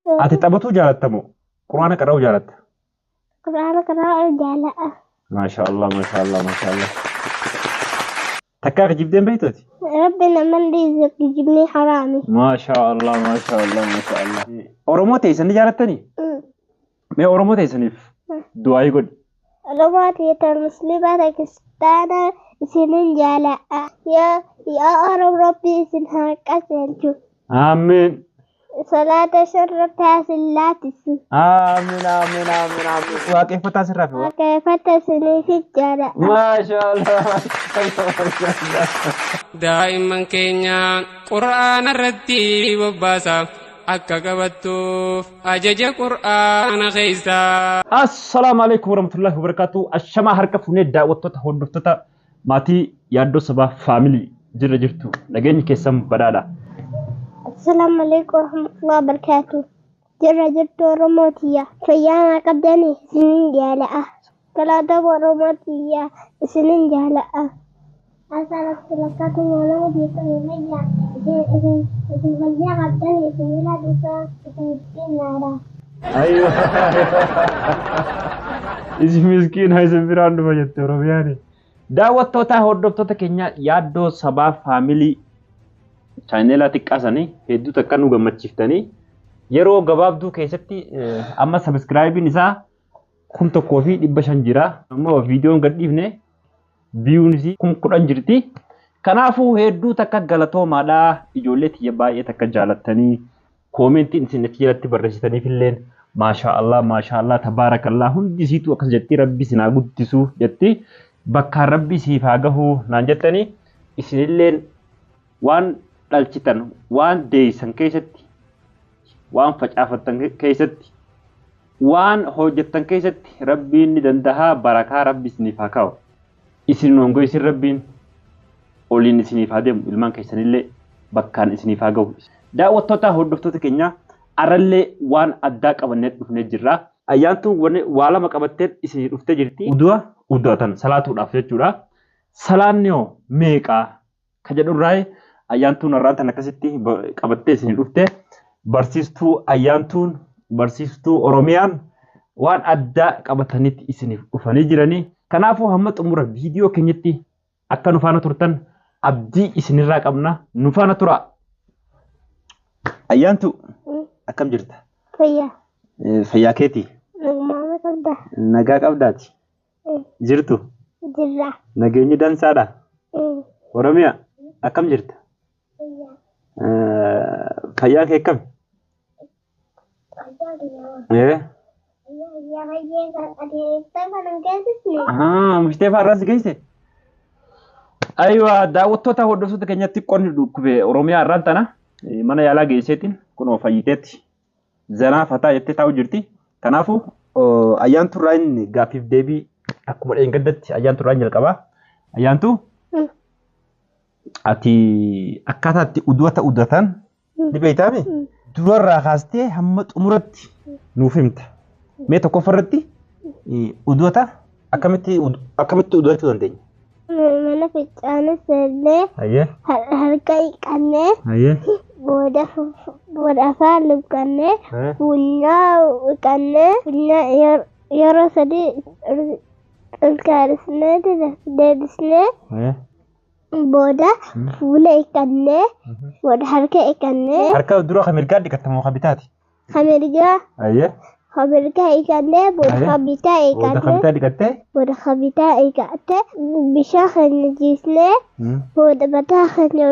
Ati taphatuu jaalattamoo? Quraana qara'uu jaalatta? قرآن قراءة جالة. Maashaa Allah, maashaa Allah, maashaa Allah. Takkaa kijibdeen beektooti? ربنا من رزق يجيبني حرامي. Maashaa Allah, maashaa Allah, maashaa Allah. Oromoo teessanii jaalattanii? Mee Oromoo teessaniif du'aa godhi. رواتي المسلمة كستانا سنين جالة. يا ربي سنها كسلتو. Amiin. صلاة شرفتها سلاتس. Amiin, amiin, amiin, amiin. Waaqeffataa sirraa fi كيف تسني في الجالة. maashaa Allah, maashaa Allah, maashaa Allah. دائما كينيا قرآن الرتي وباسا akka qabattuuf ajaja qur'aana keessa. Assalamu alaikum warahmatullahi wabarakatuh. Ashamaa harka fuunee daawwattoota hordoftoota maatii yaaddoo sabaa faamilii jirra jirtu nageenyi keessan badhaadha. السلام عليكم ورحمة الله وبركاته. جرى روموتيا فيانا قبدني سنين جالة. ثلاثة روموتيا سنين جالة. أسألك سلكات ولا مديك المية. إذا بلجا قبدني سنين لدوسا سنين نارا. Ayyo. Isi miskiin haisa biraan dhufa jette Oromiyaani. Daawwattoota hordoftoota keenya yaaddoo sabaa faamilii chaanelaa xiqqaasanii hedduu takka nu gammachiiftanii yeroo gabaabduu keessatti amma sabiskiraayibiin isaa 1,500 jira. Amma viidiyoon gadhiifne biyuunis 10,000 jirti. Kanaafuu hedduu takka galatoomaadha. Ijoollee tiyya baay'ee takka jaalattanii koomentiin isin achi jalatti barreessitaniif illeen maashaallah tabaarakallah hundi siitu akkas jetti rabbi sinaa guddisu jetti bakkaan rabbi siif haa gahu naan jettanii isinilleen waan dhalchitan waan deeysan keessatti waan facaafattan keessatti waan hojjettan keessatti rabbiin ni danda'a barakaa rabbi isiniif haa kaa'u isin hongo isin rabbiin oliin isiniif haa deemu ilmaan keessanillee bakkaan isiniif haa gahu. Daawwattoota hordoftoota keenya arallee waan addaa qabannee dhufnee jirra. Ayyaantuun waa lama qabattee isin dhuftee jirti. Udu'atan salaatuudhaaf jechuudha. Salaanni hoo meeqaa ka jedhurraa ayyaantuun irraan tan akkasitti qabattee isin dhuftee barsiistuu Oromiyaan waan addaa qabatanitti isiniif dhufanii jiranii. Kanaafuu hamma xumura viidiyoo keenyatti akka nu faana turtan abdii isinirraa qabna. Nu faana tura. Ayyaantu akkam jirta? Fayyaa. Fayyaa keeti? Nagmaama qabda. Nagaa qabdaati? Jirtu? Jirra. Nageenyi dansaadha? Oromiyaa akkam jirta? Fayyaa kee akkami? Mushtee faarraas geesse? Aywa daawwattoota hordoftoota keenyatti qonni dhukkube Oromiyaa irraan tana. Mana yaalaa geesseetiin kun fayyiteetti zanaa fataa jettee taa'u jirti. Kanaafuu ayyaantu irraan gaaffiif deebii akkuma dheengaddatti ayyaantu irraan jalqabaa. Ayyaantu ati akkaataa itti uduwata udatan ni beektaami? Durarraa kaastee hamma xumuratti nuuf himta. Mee tokkoffarratti uduwata akkamitti udachuu dandeenya? Mana fincaanii seennee harka dhiqannee booda afaan luqqannee funyaan dhiqannee yeroo sadii ilkaanisnee deebisnee booda fuula dhiqannee booda harka dhiqannee. Harka dura kan mirgaa dhiqattamoo kan bitaati? Kan mirgaa. Habirka ikanne boda habita ikanne boda habita ikanne bisha khanne jisne boda bata khanne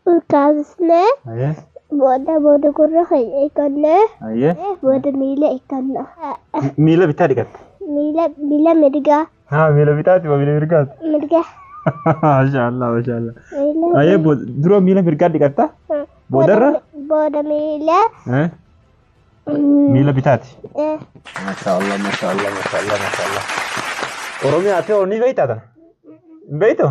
urkazne boda kurra khanne ikanne boda mila ikanne mila bita dikat mila mirga mila bita ti mila mirga masyaallah aye duro mila mirga dikatta boda mila Mila bitati. Masyaallah. Oromiyaa ati ni beektaa tan? Beektu?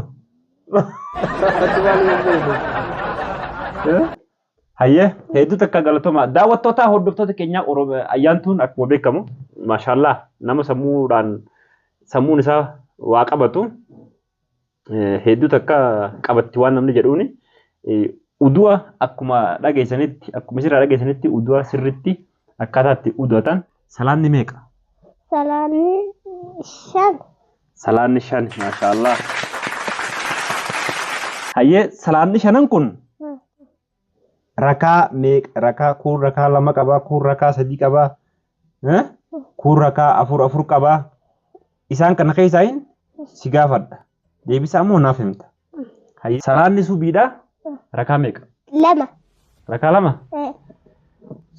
Hayyee hedduu takka galatooma. Daawwattoota hordoftoota keenya ayyaantuun akkuma beekamu maashaallah nama sammuun isaa waa qabatu hedduu takka qabatti waan namni jedhuuni udua akkuma dhageessanitti akkuma sirraa dhageessanitti udua sirritti akkataatti udootan salaanni meeqa? Salaanni shan. Salaanni shan maashaallah. Hayyee salaanni shanan kun rakaa meeqa? Rakaa kun rakaa lama qabaa, kun rakaa sadii qabaa, kun rakaa afur qabaa. Isaan kana keessaa si gaafadha. Deebisaa immoo naaf himta. Hayyee salaanni subiidha rakaa meeqa? Lama. Rakaa lama?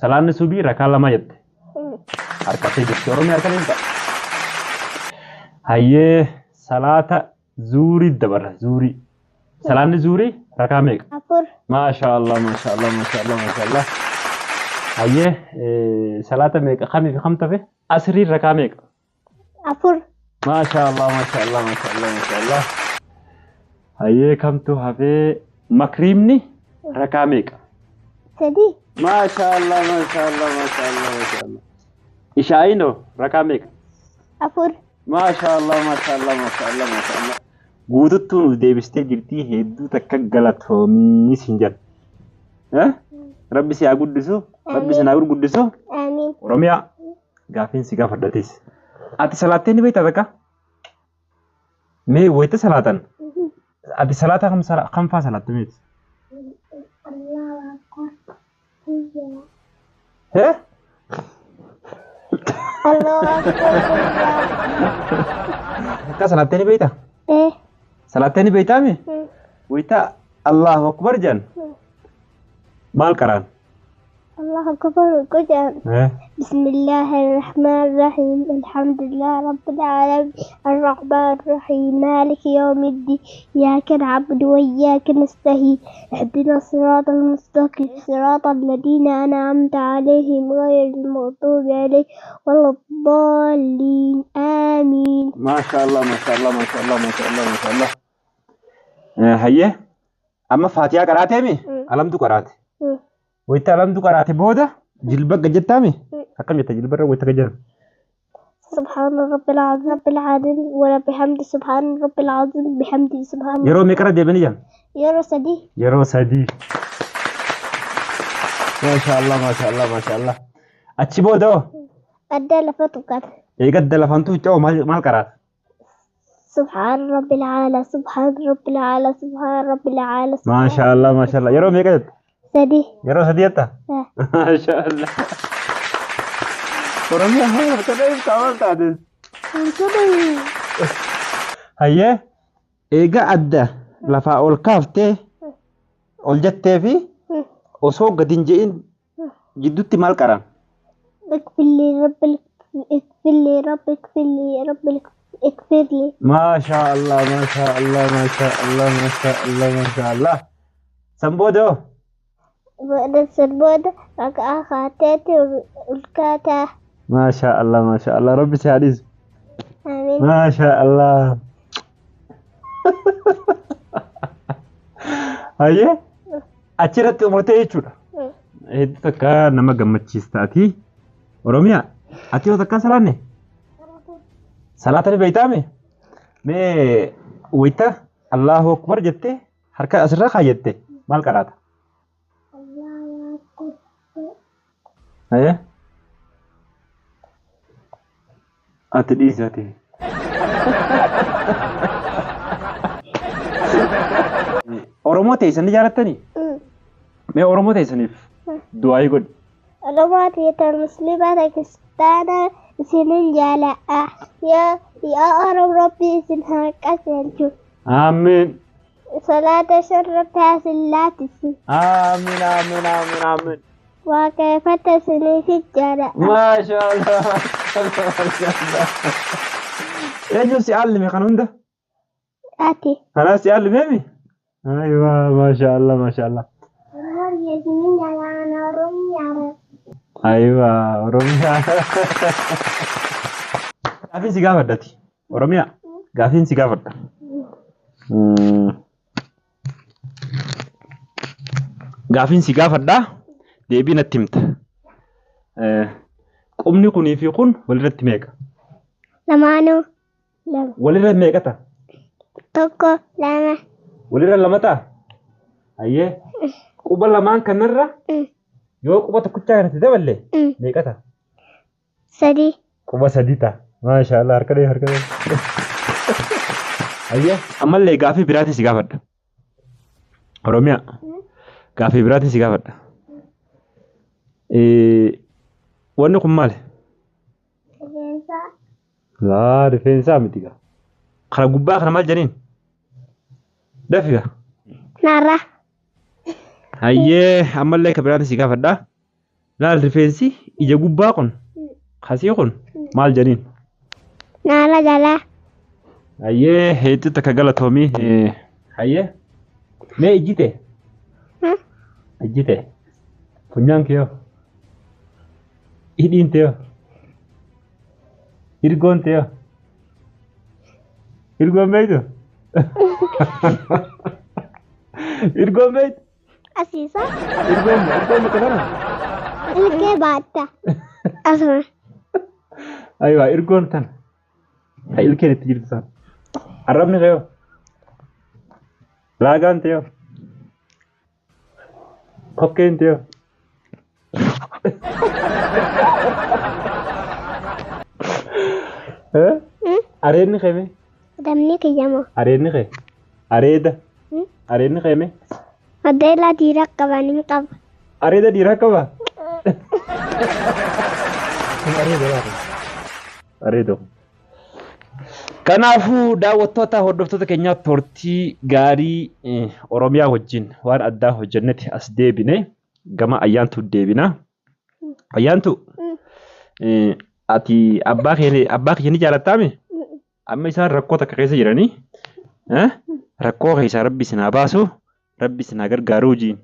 Salaanni subii rakaa lama jette. Harkatee jirti Oromiyaa harkatee jirta. Hayyee salaata zuurii dabarra zuurii. Salaanni zuurii rakaa meeqa? Afur. Maashaallah maashaallah maashaallah maashaallah. Hayyee salaata meeqa kamii fi kam tafe? Asrii rakaa meeqa? Afur. Maashaallah maashaallah maashaallah maashaallah. Hayyee kamtu hafee makriimni rakaa meeqa? Sadii. Maashaallah maashaallah maashaallah maashaallah. Ishaa'inoo rakaa meeqa? Afur. Maashaallah maashaallah maashaallah maashaallah. Guututtuu nuuf deebistee jirtii hedduu takka galatoomii siin jedha. Rabbi si haa guddisu, Rabbi si haa gurguddisu. Amiin. Oromiyaa gaafiin si gaafadhatis. Ati salaattee ni beektaa takka? Mee wayita salaatan? Ati salaata kam faa salaatte meeti? Allahu Akbar. Takka salaattee ni beektaa? Salaattee ni beektaa mee? Wayita Allahu Akbar jedhan maal qaraan? الله أكبر قدام. بسم الله الرحمن الرحيم الحمد لله رب العالمين الرحمن الرحيم مالك يوم الدين إياك نعبد وإياك نستعين اهدنا الصراط المستقيم صراط الذين أنعمت عليهم غير المغضوب عليهم ولا الضالين آمين. ما شاء الله ما شاء الله ما شاء الله ما شاء الله ما شاء الله. هيا أما فاتحة قرأتي مي؟ ألم تقرأتي؟ ويتا ألم تقرأتي بودا؟ جلبك جتامي؟ أكم جتا جلبك ويتا جر؟ سبحان رب العظيم رب العالمين ولا بحمد سبحان رب العظيم بحمد سبحان. يرو ميكرا دي بني جان؟ يرو سدي. يرو سدي. ما شاء الله ما شاء الله ما شاء الله. أتشي بودو؟ أدى لفتوكات. إيه قد لفنتو جو مال قرأت؟ سبحان رب العالى سبحان رب العالى سبحان رب العالى. ما شاء الله ما شاء الله. يرو ميكرا سدي. يرو سدي أتا؟ ما شاء الله. Oromia hal kadang kawan tadi. Hayya, ega adda lafa ol kafte ol jatte fi osoo gadin je'in jidduutti maal qaran? اغفر لي رب اغفر لي رب اغفر لي رب اغفر لي. ما شاء الله ما شاء الله ما شاء الله ما شاء الله ما شاء الله. Sambodo. بعد سربود ركعة خاتات والكاتا. ما شاء الله ما شاء الله. ربي سعديز. آمين. ما شاء الله. هيا أشرت أمورتي شورا. هيد تكا نما gammachiistaati. Oromiyaa ati yoo takka salaanne salaatani beeytaame mee wayita Allahu Akbar jette harka asirra kaayyette maal qaraata? Haya ati dhiisate Oromoo teessanii jaalattanii? Mee Oromoo teessaniif du'aa godhi. Oromoo teessan musliimata kiristaana isinin jaala'a yaa Oromoo rabbi isin haa qajeelchu. Amiin. Salaata sharrata hasillaatisi. Amiin amiin amiin amiin. Waaqeffata isiniif jaala'a. Masha Allah masha Allah. Eenyu si allime kan hunda? Ati. Kana si allime mi? Aywa masha Allah masha Allah. Aywa Oromiyaa. Gaafiin si gaafadhati. Oromiyaa gaafiin si gaafadha. Gaafiin si gaafadha. Deebii natti himta. Qubni kunii fi kun walirratti meeqa? Lamaanuu. Lama. Walirra meeqa ta'a? Tokko lama. Walirra lama ta'a? Ayyee. Quba lamaan kanarra Yoo quba tokkichaa kanatti daballe meeqata? Sadi. Quba sadita. Maashaallah harkadee harkadee. Ayya ammallee gaafii biraatiin si gaafadha. Oromiyaa gaafii biraatiin si gaafadha. Wanni kun maali? Rifeensa. Laa rifeensaa miti gaa. Kana gubbaa kana maal jedhaniin? Dafiga. Narra. Hayyee ammallee ka biraatiin si gaafadha. Laal rifeensi ija gubbaa kun kasii kun maal jedhaniin? Nara jala. Hayyee hedduu takka galatoomii. Hayyee mee ijjite? Ijjite? Funyaan kee yoo? Hidhiin tee yoo? Hirgoon tee yoo? Hirgoon beektu? Hirgoon beektu? Asiisa. Hirgoon bakka kana? Ilkee baatta. Asuma. Ayiwa hirgoon tan. Ha ilkeen itti jirtu san. Arrabni kee yoo? Laagaan tee yoo? Kokkeen tee yoo? Areedni kee mee? Damni kiyyamoo. Areedni kee? Areeda? Areedni kee mee? Adeela dhiiraa qaban hin qaba. Areeda dhiiraa qaba? Areeda. Kanaafuu daawwattoota hordoftoota keenyaa turtii gaarii Oromiyaa wajjin waan addaa hojjenneti as deebine gama ayyaantu deebina. Ayyaantu ati abbaa kee ni jaalattaami? Amma isaan rakkoo takka keessa jiranii rakkoo keessaa rabbi sinaa baasu rabbi sinaa gargaaruu jiin.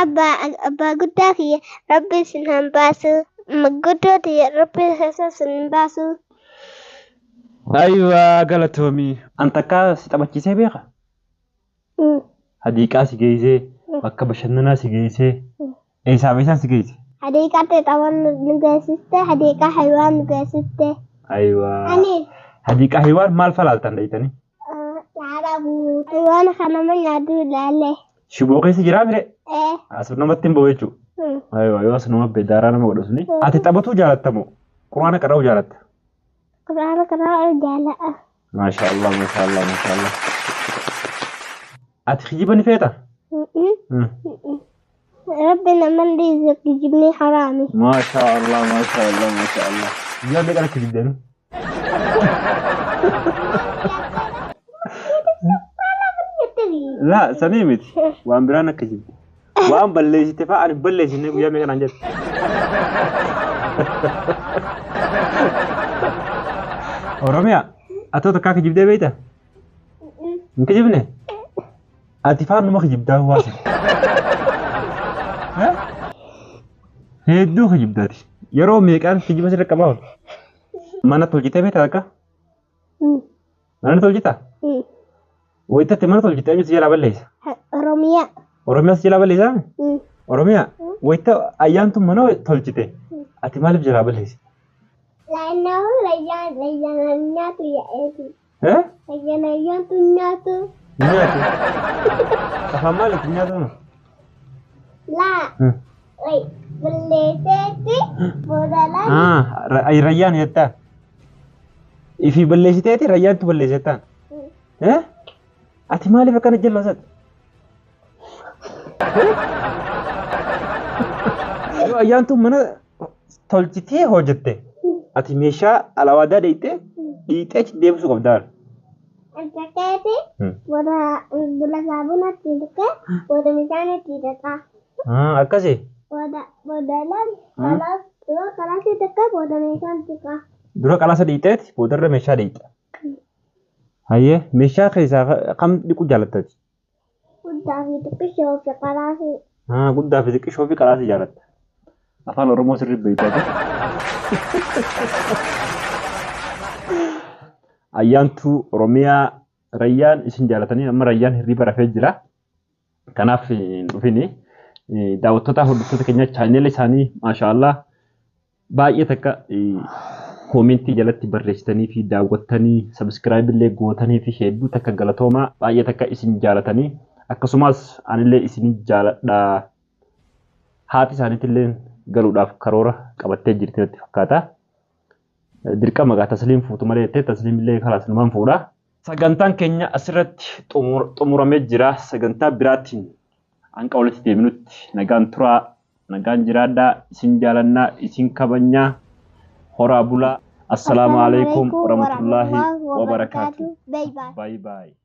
Abbaa guddaa kiyya rabbi sinaan baasu maguddoo kiyya rabbi keessa sin baasu. Aywa galatoomii. Antakkaa si taphachiisee beeka? Hadiiqaa si geessee bakka bashannanaa si geessee eessaaf eessaan si geesse? Hadiiqaa taphan nu geessiste hadiiqaa haywaan nu geessiste. Aywa. Ani. Hadiiqaa haywaan maal falaaltan dhayitanii? Yaadabu. Haywaan kanama nyaaduu ilaalle. Shiboo keessa jiraa mire? Asif namatti hin bo'u jechuudha. Aywa yoo as nama beedaaraa nama godhu suni. Ati taphatuu jaalattamoo? Quraana qara'uu jaalatta? Quraana qara'uu jaala'a. Maashaallah maashaallah maashaallah. Ati kijiba ni feeta? Rabbi naman dhiise kijibni haraami. Maashaallah maashaallah maashaallah. Yaa meeqa kijibdeen? لا سنيمتي وان برانا كجيب وان بليسيتي فان بليسيني ويا ميغان انجت اوروميا اتو تكا كجيب دي بيتا نكجيبني اتفان نما كجيب دا واسي ها هيدو كجيب داتي يرو ميغان كجيب سي ركباو مانا تولجيتي بيتا كا مانا تولجيتا وإنت تمنى تقول جتاني سجلا بليس. Oromiyaa. Oromiyaa sijala baleessa? Oromiyaa. Wayita ayyaantu mana tolchite. Ati maaliif jala baleessa? Lainnahu layyaan nyaatu yaa'eeti. Ayyaantu nyaatu. Nyaatu. Afaan maaliif nyaatu? Laa. Balleesseeti boodalaan. Rayyaan jettaa. Ifi balleessiteeti rayyaantu balleessettaan. Ati maaliif akkana jalloosaati? Ayyaantu mana tolchitee hojjette. Ati meeshaa alawaadaa dhiitee deebisuu qabdaa. Antakkaati booda saabuna itti dhiqee booda midhaan itti dhiqaa. Akkasii? Boodalaan dura qalaasa dhiqee booda meeshaan dhiqaa. Dura qalaasa dhiiteeti boodarra meeshaa dhiita. Hayyee meeshaa keessaa kam dhiquu jaalattati? Guddaa fi xiqqishoo fi qalaasi. Guddaa fi xiqqishoo fi qalaasi jaalatta. Afaan Oromoo sirrii beektaa. Ayyaantu Oromiyaa rayyaan isin jaalatanii amma rayyaan hirriba rafee jira. Kanaaf dhufini daawwattoota hordoftoota keenya chaanela isaanii maashaallah baay'ee takka koomentii jalatti barreessitanii fi daawwattanii sabskiraayib illee gootanii fi hedduu takka galatoomaa baay'ee takka isin jaalatanii akkasumas anillee isin jaaladha. haati isaaniitillee galuudhaaf karoora qabattee jirti natti fakkaata. Dirqama gaa tasliim fuutu malee jettee tasliimillee kalaas numaan fuudha. Sagantaan keenya asirratti xumuramee jira. Sagantaa biraatiin hanqa walitti deebinutti nagaan turaa, nagaan jiraadhaa, isin jaalannaa, isin kabajnaa, horaa bulaa. Assalamu alaikum warahmatullahi wabarakatuh. Bye bye.